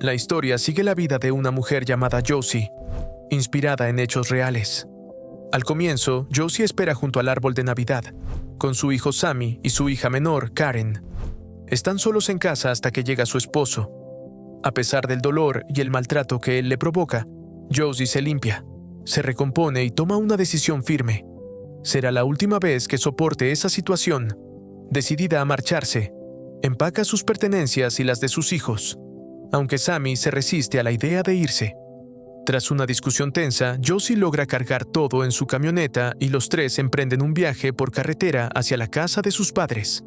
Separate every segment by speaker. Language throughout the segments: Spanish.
Speaker 1: La historia sigue la vida de una mujer llamada Josie, inspirada en hechos reales. Al comienzo, Josie espera junto al árbol de Navidad, con su hijo Sammy y su hija menor, Karen. Están solos en casa hasta que llega su esposo. A pesar del dolor y el maltrato que él le provoca, Josie se limpia, se recompone y toma una decisión firme. Será la última vez que soporte esa situación. Decidida a marcharse, empaca sus pertenencias y las de sus hijos, aunque Sammy se resiste a la idea de irse. Tras una discusión tensa, Josie logra cargar todo en su camioneta y los tres emprenden un viaje por carretera hacia la casa de sus padres,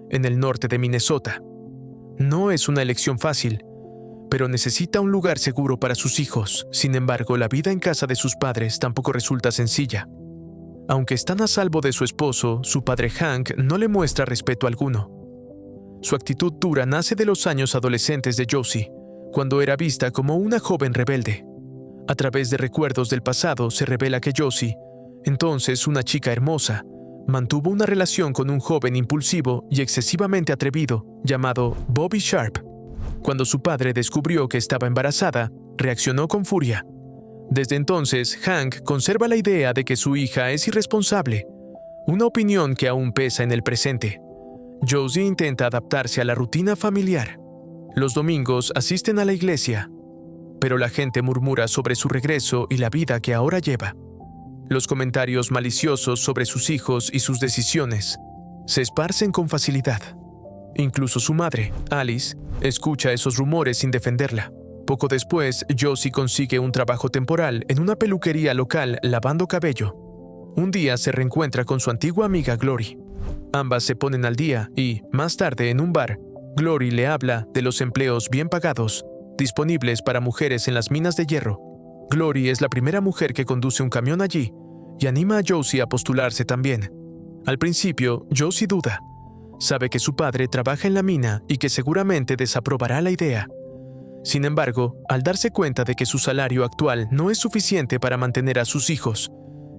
Speaker 1: en el norte de Minnesota. No es una elección fácil, pero necesita un lugar seguro para sus hijos. Sin embargo, la vida en casa de sus padres tampoco resulta sencilla. Aunque están a salvo de su esposo, su padre Hank no le muestra respeto alguno. Su actitud dura nace de los años adolescentes de Josie, cuando era vista como una joven rebelde. A través de recuerdos del pasado se revela que Josie, entonces una chica hermosa, mantuvo una relación con un joven impulsivo y excesivamente atrevido llamado Bobby Sharp. Cuando su padre descubrió que estaba embarazada, reaccionó con furia. Desde entonces, Hank conserva la idea de que su hija es irresponsable, una opinión que aún pesa en el presente. Josie intenta adaptarse a la rutina familiar. Los domingos asisten a la iglesia, pero la gente murmura sobre su regreso y la vida que ahora lleva. Los comentarios maliciosos sobre sus hijos y sus decisiones se esparcen con facilidad. Incluso su madre, Alice, escucha esos rumores sin defenderla. Poco después, Josie consigue un trabajo temporal en una peluquería local lavando cabello. Un día se reencuentra con su antigua amiga Glory. Ambas se ponen al día y, más tarde en un bar, Glory le habla de los empleos bien pagados, disponibles para mujeres en las minas de hierro. Glory es la primera mujer que conduce un camión allí y anima a Josie a postularse también. Al principio, Josie duda. Sabe que su padre trabaja en la mina y que seguramente desaprobará la idea. Sin embargo, al darse cuenta de que su salario actual no es suficiente para mantener a sus hijos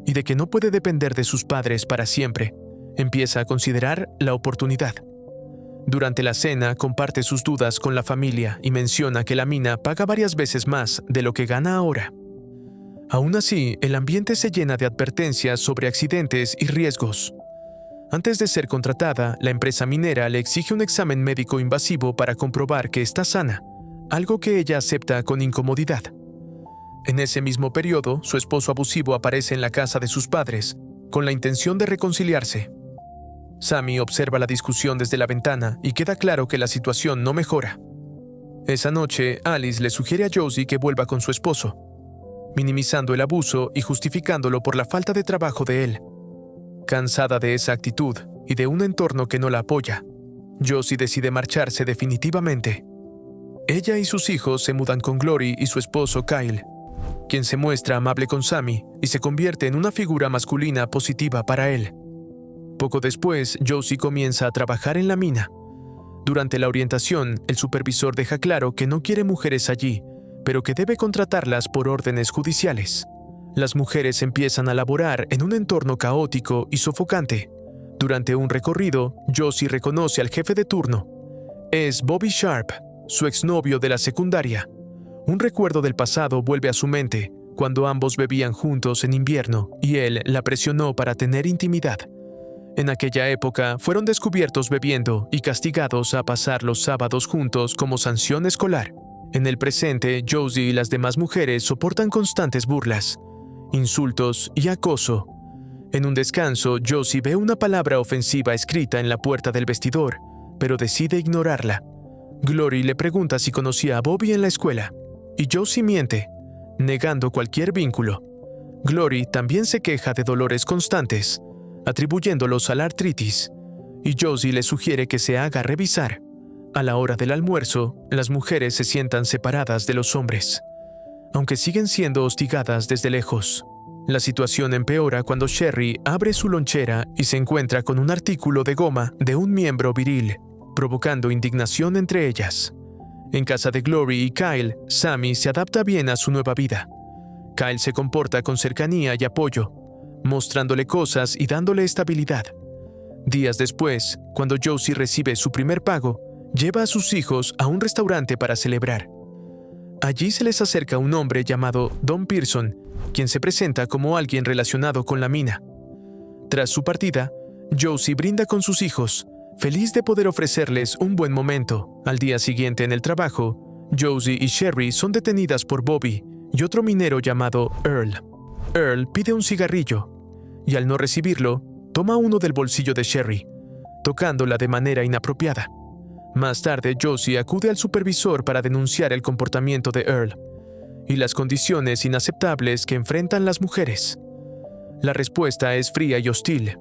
Speaker 1: y de que no puede depender de sus padres para siempre, empieza a considerar la oportunidad. Durante la cena, comparte sus dudas con la familia y menciona que la mina paga varias veces más de lo que gana ahora. Aún así, el ambiente se llena de advertencias sobre accidentes y riesgos. Antes de ser contratada, la empresa minera le exige un examen médico invasivo para comprobar que está sana, algo que ella acepta con incomodidad. En ese mismo periodo, su esposo abusivo aparece en la casa de sus padres, con la intención de reconciliarse. Sammy observa la discusión desde la ventana y queda claro que la situación no mejora. Esa noche, Alice le sugiere a Josie que vuelva con su esposo, minimizando el abuso y justificándolo por la falta de trabajo de él. Cansada de esa actitud y de un entorno que no la apoya, Josie decide marcharse definitivamente. Ella y sus hijos se mudan con Glory y su esposo Kyle, quien se muestra amable con Sammy y se convierte en una figura masculina positiva para él. Poco después, Josie comienza a trabajar en la mina. Durante la orientación, el supervisor deja claro que no quiere mujeres allí, pero que debe contratarlas por órdenes judiciales. Las mujeres empiezan a laborar en un entorno caótico y sofocante. Durante un recorrido, Josie reconoce al jefe de turno. Es Bobby Sharp, su exnovio de la secundaria. Un recuerdo del pasado vuelve a su mente cuando ambos bebían juntos en invierno y él la presionó para tener intimidad. En aquella época fueron descubiertos bebiendo y castigados a pasar los sábados juntos como sanción escolar. En el presente, Josie y las demás mujeres soportan constantes burlas, insultos y acoso. En un descanso, Josie ve una palabra ofensiva escrita en la puerta del vestidor, pero decide ignorarla. Glory le pregunta si conocía a Bobby en la escuela, y Josie miente, negando cualquier vínculo. Glory también se queja de dolores constantes, atribuyéndolos a la artritis, y Josie le sugiere que se haga revisar. A la hora del almuerzo, las mujeres se sientan separadas de los hombres, aunque siguen siendo hostigadas desde lejos. La situación empeora cuando Sherry abre su lonchera y se encuentra con un artículo de goma de un miembro viril, provocando indignación entre ellas. En casa de Glory y Kyle, Sammy se adapta bien a su nueva vida. Kyle se comporta con cercanía y apoyo, mostrándole cosas y dándole estabilidad. Días después, cuando Josie recibe su primer pago, lleva a sus hijos a un restaurante para celebrar. Allí se les acerca un hombre llamado Don Pearson, quien se presenta como alguien relacionado con la mina. Tras su partida, Josie brinda con sus hijos, feliz de poder ofrecerles un buen momento. Al día siguiente en el trabajo, Josie y Sherry son detenidas por Bobby y otro minero llamado Earl. Earl pide un cigarrillo, y al no recibirlo, toma uno del bolsillo de Sherry, tocándola de manera inapropiada. Más tarde, Josie acude al supervisor para denunciar el comportamiento de Earl y las condiciones inaceptables que enfrentan las mujeres. La respuesta es fría y hostil.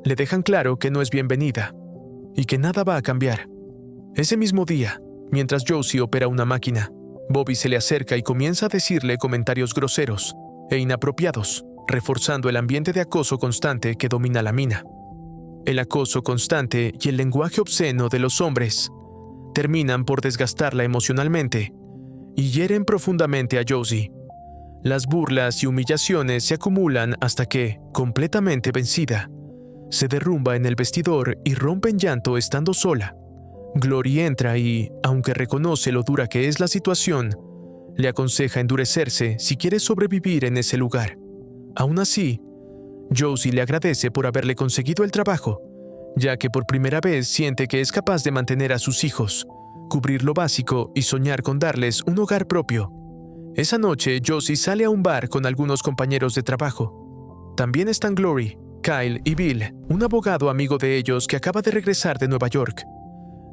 Speaker 1: Le dejan claro que no es bienvenida y que nada va a cambiar. Ese mismo día, mientras Josie opera una máquina, Bobby se le acerca y comienza a decirle comentarios groseros e inapropiados, reforzando el ambiente de acoso constante que domina la mina. El acoso constante y el lenguaje obsceno de los hombres terminan por desgastarla emocionalmente y hieren profundamente a Josie. Las burlas y humillaciones se acumulan hasta que, completamente vencida, se derrumba en el vestidor y rompe en llanto estando sola. Glory entra y, aunque reconoce lo dura que es la situación, le aconseja endurecerse si quiere sobrevivir en ese lugar. Aún así, Josie le agradece por haberle conseguido el trabajo, ya que por primera vez siente que es capaz de mantener a sus hijos, cubrir lo básico y soñar con darles un hogar propio. Esa noche, Josie sale a un bar con algunos compañeros de trabajo. También están Glory, Kyle y Bill, un abogado amigo de ellos que acaba de regresar de Nueva York.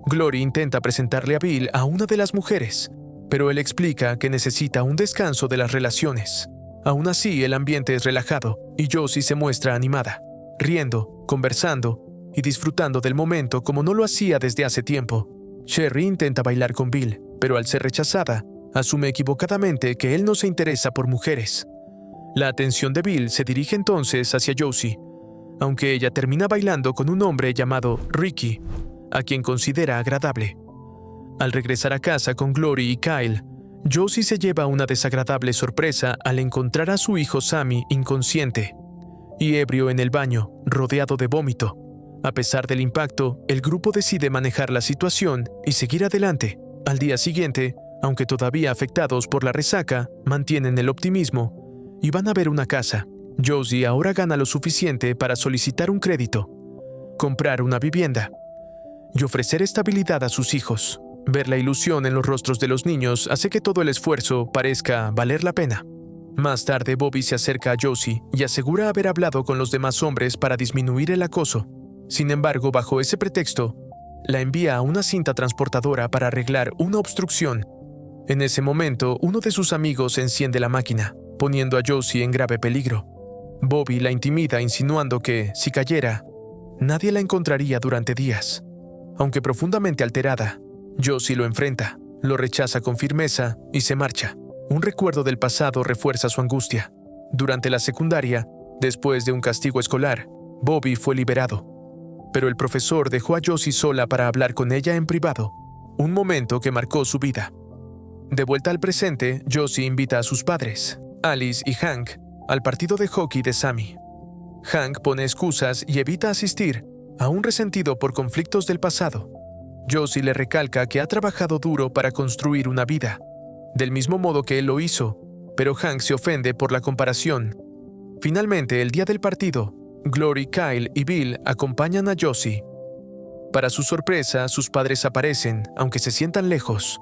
Speaker 1: Glory intenta presentarle a Bill a una de las mujeres, pero él explica que necesita un descanso de las relaciones. Aún así, el ambiente es relajado y Josie se muestra animada, riendo, conversando y disfrutando del momento como no lo hacía desde hace tiempo. Sherry intenta bailar con Bill, pero al ser rechazada, asume equivocadamente que él no se interesa por mujeres. La atención de Bill se dirige entonces hacia Josie, aunque ella termina bailando con un hombre llamado Ricky, a quien considera agradable. Al regresar a casa con Glory y Kyle, Josie se lleva una desagradable sorpresa al encontrar a su hijo Sammy inconsciente y ebrio en el baño, rodeado de vómito. A pesar del impacto, el grupo decide manejar la situación y seguir adelante. Al día siguiente, aunque todavía afectados por la resaca, mantienen el optimismo y van a ver una casa. Josie ahora gana lo suficiente para solicitar un crédito, comprar una vivienda y ofrecer estabilidad a sus hijos. Ver la ilusión en los rostros de los niños hace que todo el esfuerzo parezca valer la pena. Más tarde, Bobby se acerca a Josie y asegura haber hablado con los demás hombres para disminuir el acoso. Sin embargo, bajo ese pretexto, la envía a una cinta transportadora para arreglar una obstrucción. En ese momento, uno de sus amigos enciende la máquina, poniendo a Josie en grave peligro. Bobby la intimida insinuando que, si cayera, nadie la encontraría durante días. Aunque profundamente alterada, Josie lo enfrenta, lo rechaza con firmeza y se marcha. Un recuerdo del pasado refuerza su angustia. Durante la secundaria, después de un castigo escolar, Bobby fue liberado. Pero el profesor dejó a Josie sola para hablar con ella en privado, un momento que marcó su vida. De vuelta al presente, Josie invita a sus padres, Alice y Hank, al partido de hockey de Sammy. Hank pone excusas y evita asistir, aún resentido por conflictos del pasado. Josie le recalca que ha trabajado duro para construir una vida, del mismo modo que él lo hizo, pero Hank se ofende por la comparación. Finalmente, el día del partido, Glory, Kyle y Bill acompañan a Josie. Para su sorpresa, sus padres aparecen, aunque se sientan lejos.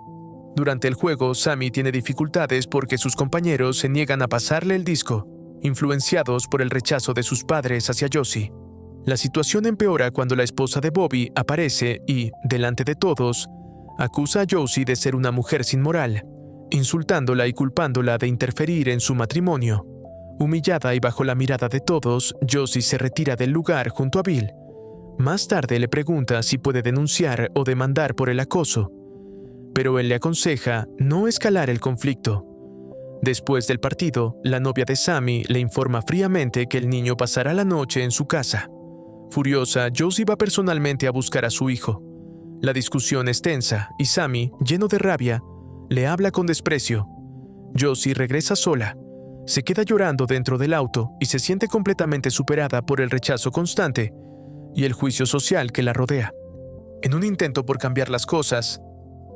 Speaker 1: Durante el juego, Sammy tiene dificultades porque sus compañeros se niegan a pasarle el disco, influenciados por el rechazo de sus padres hacia Josie. La situación empeora cuando la esposa de Bobby aparece y, delante de todos, acusa a Josie de ser una mujer sin moral, insultándola y culpándola de interferir en su matrimonio. Humillada y bajo la mirada de todos, Josie se retira del lugar junto a Bill. Más tarde le pregunta si puede denunciar o demandar por el acoso, pero él le aconseja no escalar el conflicto. Después del partido, la novia de Sammy le informa fríamente que el niño pasará la noche en su casa. Furiosa, Josie va personalmente a buscar a su hijo. La discusión es tensa y Sammy, lleno de rabia, le habla con desprecio. Josie regresa sola, se queda llorando dentro del auto y se siente completamente superada por el rechazo constante y el juicio social que la rodea. En un intento por cambiar las cosas,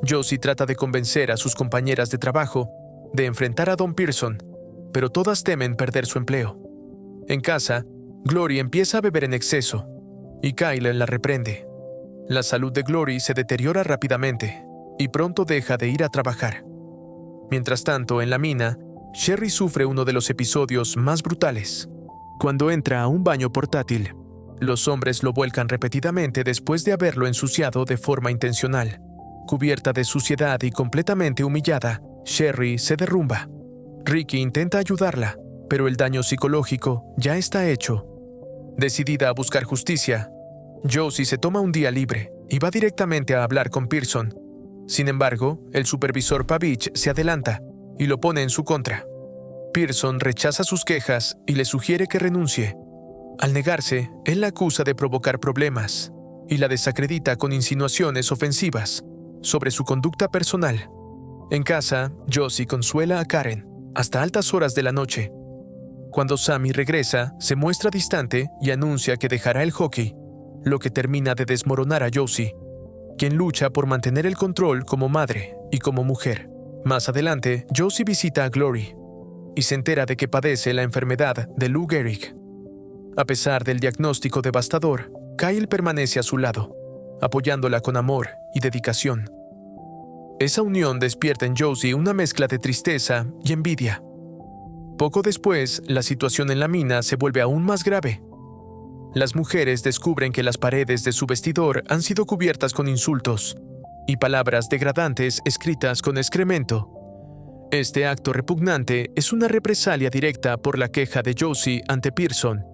Speaker 1: Josie trata de convencer a sus compañeras de trabajo de enfrentar a Don Pearson, pero todas temen perder su empleo. En casa, Glory empieza a beber en exceso y Kyle la reprende. La salud de Glory se deteriora rápidamente y pronto deja de ir a trabajar. Mientras tanto, en la mina, Sherry sufre uno de los episodios más brutales. Cuando entra a un baño portátil, los hombres lo vuelcan repetidamente después de haberlo ensuciado de forma intencional. Cubierta de suciedad y completamente humillada, Sherry se derrumba. Ricky intenta ayudarla, pero el daño psicológico ya está hecho. Decidida a buscar justicia, Josie se toma un día libre y va directamente a hablar con Pearson. Sin embargo, el supervisor Pavich se adelanta y lo pone en su contra. Pearson rechaza sus quejas y le sugiere que renuncie. Al negarse, él la acusa de provocar problemas y la desacredita con insinuaciones ofensivas sobre su conducta personal. En casa, Josie consuela a Karen hasta altas horas de la noche. Cuando Sammy regresa, se muestra distante y anuncia que dejará el hockey, lo que termina de desmoronar a Josie, quien lucha por mantener el control como madre y como mujer. Más adelante, Josie visita a Glory y se entera de que padece la enfermedad de Lou Gehrig. A pesar del diagnóstico devastador, Kyle permanece a su lado, apoyándola con amor y dedicación. Esa unión despierta en Josie una mezcla de tristeza y envidia. Poco después, la situación en la mina se vuelve aún más grave. Las mujeres descubren que las paredes de su vestidor han sido cubiertas con insultos y palabras degradantes escritas con excremento. Este acto repugnante es una represalia directa por la queja de Josie ante Pearson.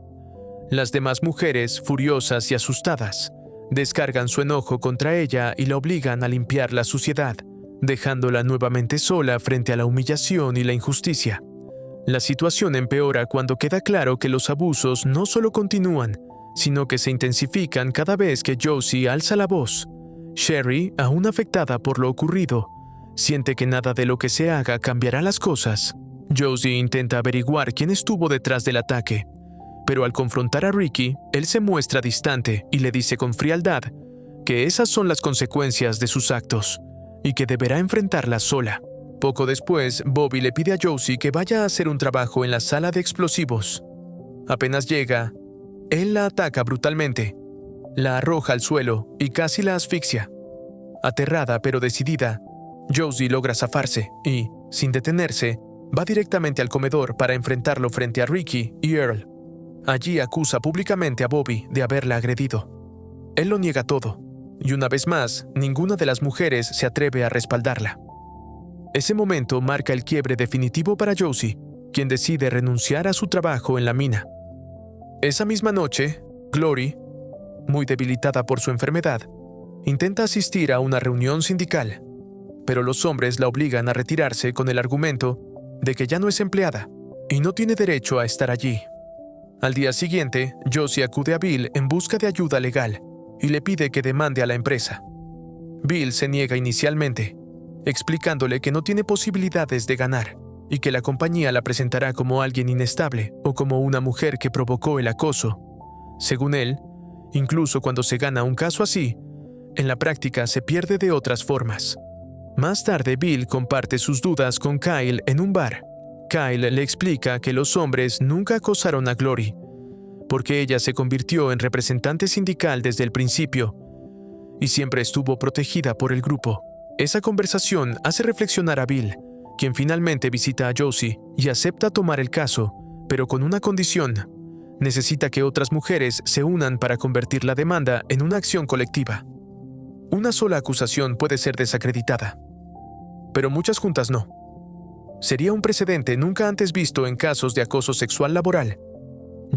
Speaker 1: Las demás mujeres, furiosas y asustadas, descargan su enojo contra ella y la obligan a limpiar la suciedad, dejándola nuevamente sola frente a la humillación y la injusticia. La situación empeora cuando queda claro que los abusos no solo continúan, sino que se intensifican cada vez que Josie alza la voz. Sherry, aún afectada por lo ocurrido, siente que nada de lo que se haga cambiará las cosas. Josie intenta averiguar quién estuvo detrás del ataque, pero al confrontar a Ricky, él se muestra distante y le dice con frialdad que esas son las consecuencias de sus actos y que deberá enfrentarlas sola. Poco después, Bobby le pide a Josie que vaya a hacer un trabajo en la sala de explosivos. Apenas llega, él la ataca brutalmente, la arroja al suelo y casi la asfixia. Aterrada pero decidida, Josie logra zafarse y, sin detenerse, va directamente al comedor para enfrentarlo frente a Ricky y Earl. Allí acusa públicamente a Bobby de haberla agredido. Él lo niega todo, y una vez más, ninguna de las mujeres se atreve a respaldarla. Ese momento marca el quiebre definitivo para Josie, quien decide renunciar a su trabajo en la mina. Esa misma noche, Glory, muy debilitada por su enfermedad, intenta asistir a una reunión sindical, pero los hombres la obligan a retirarse con el argumento de que ya no es empleada y no tiene derecho a estar allí. Al día siguiente, Josie acude a Bill en busca de ayuda legal y le pide que demande a la empresa. Bill se niega inicialmente, explicándole que no tiene posibilidades de ganar y que la compañía la presentará como alguien inestable o como una mujer que provocó el acoso. Según él, incluso cuando se gana un caso así, en la práctica se pierde de otras formas. Más tarde, Bill comparte sus dudas con Kyle en un bar. Kyle le explica que los hombres nunca acosaron a Glory, porque ella se convirtió en representante sindical desde el principio y siempre estuvo protegida por el grupo. Esa conversación hace reflexionar a Bill, quien finalmente visita a Josie y acepta tomar el caso, pero con una condición: necesita que otras mujeres se unan para convertir la demanda en una acción colectiva. Una sola acusación puede ser desacreditada, pero muchas juntas no. Sería un precedente nunca antes visto en casos de acoso sexual laboral.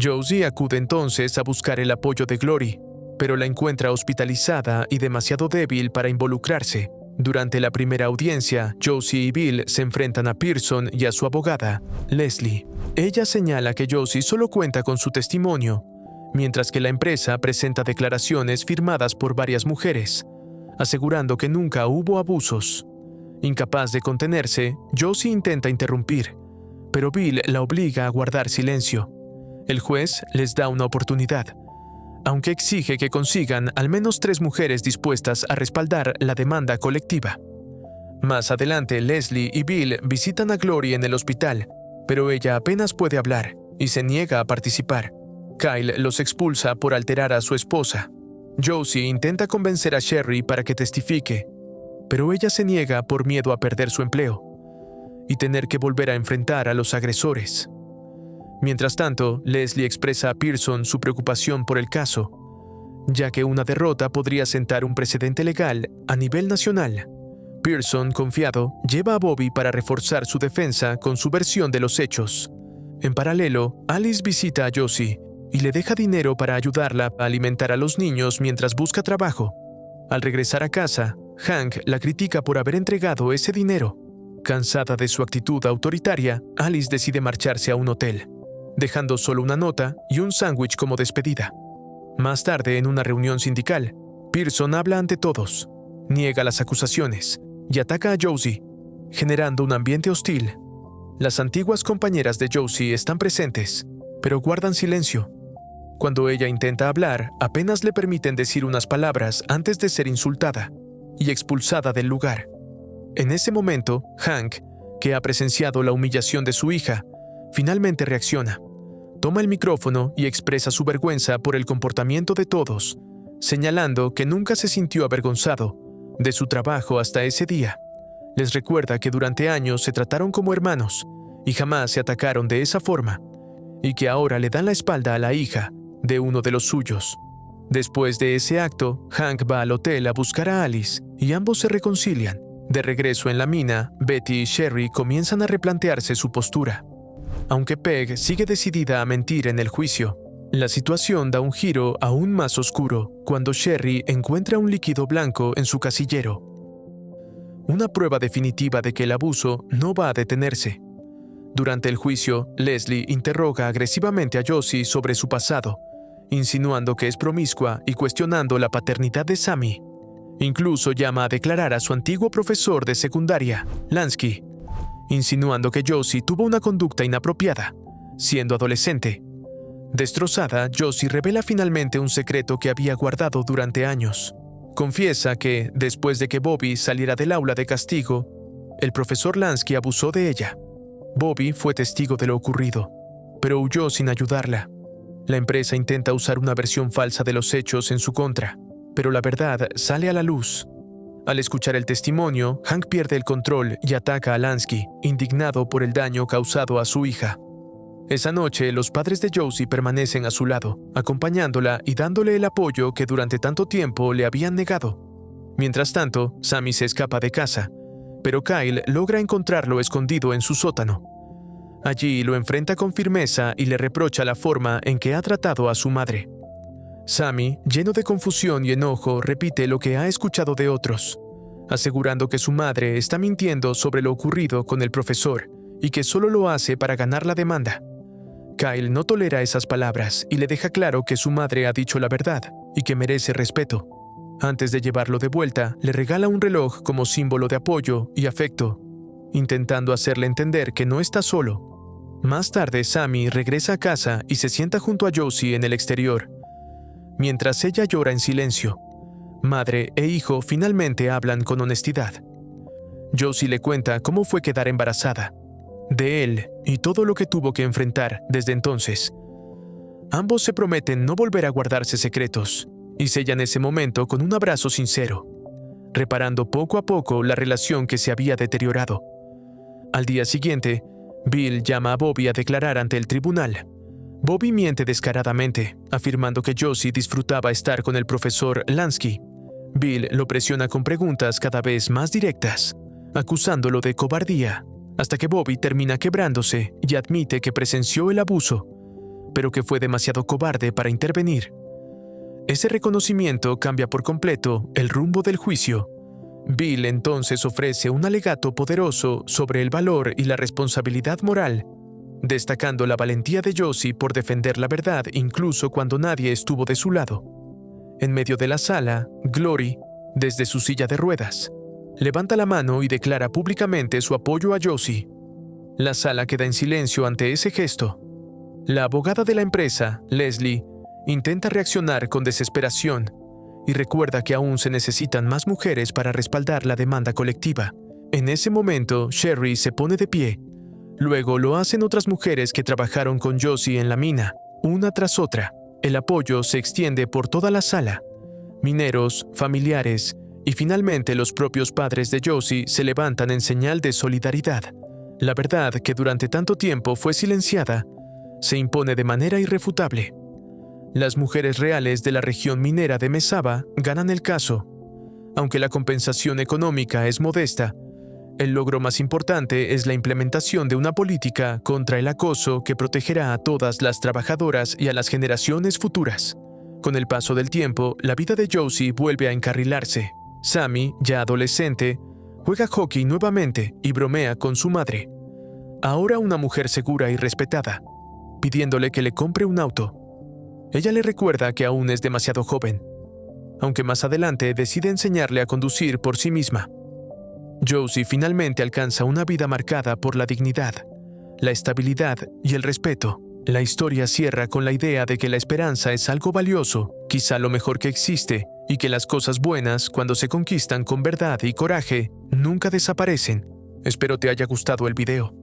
Speaker 1: Josie acude entonces a buscar el apoyo de Glory, pero la encuentra hospitalizada y demasiado débil para involucrarse. Durante la primera audiencia, Josie y Bill se enfrentan a Pearson y a su abogada, Leslie. Ella señala que Josie solo cuenta con su testimonio, mientras que la empresa presenta declaraciones firmadas por varias mujeres, asegurando que nunca hubo abusos. Incapaz de contenerse, Josie intenta interrumpir, pero Bill la obliga a guardar silencio. El juez les da una oportunidad, aunque exige que consigan al menos 3 mujeres dispuestas a respaldar la demanda colectiva. Más adelante, Leslie y Bill visitan a Glory en el hospital, pero ella apenas puede hablar y se niega a participar. Kyle los expulsa por alterar a su esposa. Josie intenta convencer a Sherry para que testifique, pero ella se niega por miedo a perder su empleo y tener que volver a enfrentar a los agresores. Mientras tanto, Leslie expresa a Pearson su preocupación por el caso, ya que una derrota podría sentar un precedente legal a nivel nacional. Pearson, confiado, lleva a Bobby para reforzar su defensa con su versión de los hechos. En paralelo, Alice visita a Josie y le deja dinero para ayudarla a alimentar a los niños mientras busca trabajo. Al regresar a casa, Hank la critica por haber entregado ese dinero. Cansada de su actitud autoritaria, Alice decide marcharse a un hotel, dejando solo una nota y un sándwich como despedida. Más tarde, en una reunión sindical, Pearson habla ante todos, niega las acusaciones y ataca a Josie, generando un ambiente hostil. Las antiguas compañeras de Josie están presentes, pero guardan silencio. Cuando ella intenta hablar, apenas le permiten decir unas palabras antes de ser insultada y expulsada del lugar. En ese momento, Hank, que ha presenciado la humillación de su hija, finalmente reacciona. Toma el micrófono y expresa su vergüenza por el comportamiento de todos, señalando que nunca se sintió avergonzado de su trabajo hasta ese día. Les recuerda que durante años se trataron como hermanos y jamás se atacaron de esa forma, y que ahora le dan la espalda a la hija de uno de los suyos. Después de ese acto, Hank va al hotel a buscar a Alice y ambos se reconcilian. De regreso en la mina, Betty y Sherry comienzan a replantearse su postura. Aunque Peg sigue decidida a mentir en el juicio, la situación da un giro aún más oscuro cuando Sherry encuentra un líquido blanco en su casillero. Una prueba definitiva de que el abuso no va a detenerse. Durante el juicio, Leslie interroga agresivamente a Josie sobre su pasado, insinuando que es promiscua y cuestionando la paternidad de Sammy. Incluso llama a declarar a su antiguo profesor de secundaria, Lansky, insinuando que Josie tuvo una conducta inapropiada, siendo adolescente. Destrozada, Josie revela finalmente un secreto que había guardado durante años. Confiesa que, después de que Bobby saliera del aula de castigo, el profesor Lansky abusó de ella. Bobby fue testigo de lo ocurrido, pero huyó sin ayudarla. La empresa intenta usar una versión falsa de los hechos en su contra, pero la verdad sale a la luz. Al escuchar el testimonio, Hank pierde el control y ataca a Lansky, indignado por el daño causado a su hija. Esa noche, los padres de Josie permanecen a su lado, acompañándola y dándole el apoyo que durante tanto tiempo le habían negado. Mientras tanto, Sammy se escapa de casa, pero Kyle logra encontrarlo escondido en su sótano. Allí lo enfrenta con firmeza y le reprocha la forma en que ha tratado a su madre. Sammy, lleno de confusión y enojo, repite lo que ha escuchado de otros, asegurando que su madre está mintiendo sobre lo ocurrido con el profesor y que solo lo hace para ganar la demanda. Kyle no tolera esas palabras y le deja claro que su madre ha dicho la verdad y que merece respeto. Antes de llevarlo de vuelta, le regala un reloj como símbolo de apoyo y afecto, intentando hacerle entender que no está solo. Más tarde, Sammy regresa a casa y se sienta junto a Josie en el exterior, mientras ella llora en silencio. Madre e hijo finalmente hablan con honestidad. Josie le cuenta cómo fue quedar embarazada, de él y todo lo que tuvo que enfrentar desde entonces. Ambos se prometen no volver a guardarse secretos y sellan ese momento con un abrazo sincero, reparando poco a poco la relación que se había deteriorado. Al día siguiente, Bill llama a Bobby a declarar ante el tribunal. Bobby miente descaradamente, afirmando que Josie disfrutaba estar con el profesor Lansky. Bill lo presiona con preguntas cada vez más directas, acusándolo de cobardía, hasta que Bobby termina quebrándose y admite que presenció el abuso, pero que fue demasiado cobarde para intervenir. Ese reconocimiento cambia por completo el rumbo del juicio. Bill entonces ofrece un alegato poderoso sobre el valor y la responsabilidad moral, destacando la valentía de Josie por defender la verdad incluso cuando nadie estuvo de su lado. En medio de la sala, Glory, desde su silla de ruedas, levanta la mano y declara públicamente su apoyo a Josie. La sala queda en silencio ante ese gesto. La abogada de la empresa, Leslie, intenta reaccionar con desesperación y recuerda que aún se necesitan más mujeres para respaldar la demanda colectiva, En ese momento, Sherry se pone de pie. Luego lo hacen otras mujeres que trabajaron con Josie en la mina, una tras otra. El apoyo se extiende por toda la sala. Mineros, familiares y finalmente los propios padres de Josie se levantan en señal de solidaridad. La verdad, que durante tanto tiempo fue silenciada, se impone de manera irrefutable. Las mujeres reales de la región minera de Mesaba ganan el caso. Aunque la compensación económica es modesta, el logro más importante es la implementación de una política contra el acoso que protegerá a todas las trabajadoras y a las generaciones futuras. Con el paso del tiempo, la vida de Josie vuelve a encarrilarse. Sammy, ya adolescente, juega hockey nuevamente y bromea con su madre, ahora una mujer segura y respetada, pidiéndole que le compre un auto. Ella le recuerda que aún es demasiado joven, aunque más adelante decide enseñarle a conducir por sí misma. Josie finalmente alcanza una vida marcada por la dignidad, la estabilidad y el respeto. La historia cierra con la idea de que la esperanza es algo valioso, quizá lo mejor que existe, y que las cosas buenas, cuando se conquistan con verdad y coraje, nunca desaparecen. Espero te haya gustado el video.